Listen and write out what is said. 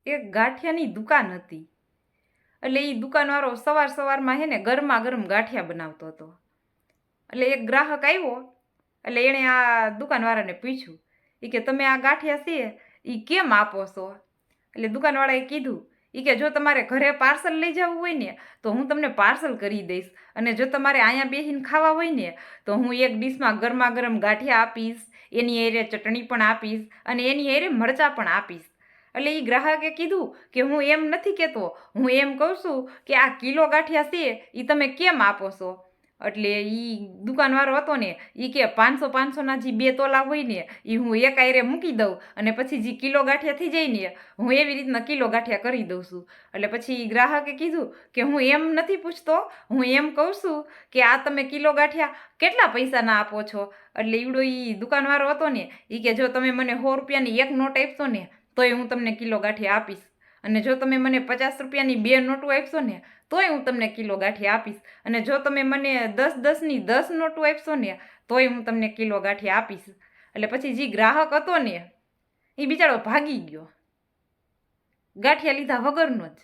એક ગાંઠિયાની દુકાન હતી. એટલે એ દુકાનવાળો સવાર સવારમાં હે ને ગરમા ગરમ ગાંઠિયા બનાવતો હતો. એટલે એક ગ્રાહક આવ્યો એટલે એણે આ દુકાનવાળાને પૂછ્યું કે તમે આ ગાંઠિયા છે એ કેમ આપો છો? એટલે દુકાનવાળાએ કીધું કે જો તમારે ઘરે પાર્સલ લઈ જવું હોય ને તો હું તમને પાર્સલ કરી દઈશ, અને જો તમારે અહીંયા બેસીને ખાવા હોય ને તો હું એક ડીશમાં ગરમા ગરમ ગાંઠિયા આપીશ, એની હારે ચટણી પણ આપીશ અને એની હારે મરચાં પણ આપીશ. એટલે એ ગ્રાહકે કીધું કે હું એમ નથી કહેતો, હું એમ કહું છું કે આ કિલો ગાંઠિયા છે એ તમે કેમ આપો છો? એટલે એ દુકાનવાળો હતો ને એ કે 500-500ના જે 2 તોલા હોય ને એ હું એક આયરે મૂકી દઉં અને પછી જે કિલો ગાંઠિયા થઈ જાય ને હું એવી રીતના કિલો ગાંઠિયા કરી દઉં છું. એટલે પછી ગ્રાહકે કીધું કે હું એમ નથી પૂછતો, હું એમ કહું છું કે આ તમે કિલો ગાંઠિયા કેટલા પૈસાના આપો છો? એટલે ઈવડો એ દુકાનવાળો હતો ને એ કે જો તમે મને 100 રૂપિયાની એક નોટ આપશો ને તોય હું તમને કિલો ગાંઠિયા આપીશ, અને જો તમે મને 50 રૂપિયાની 2 નોટો આપશો ને તોય હું તમને કિલો ગાંઠિયા આપીશ, અને જો તમે મને 10-10ની 10 નોટો આપશો ને તોય હું તમને કિલો ગાંઠિયા આપીશ. એટલે પછી જે ગ્રાહક હતો ને એ બિચારો ભાગી ગયો, ગાંઠિયા લીધા વગરનો જ.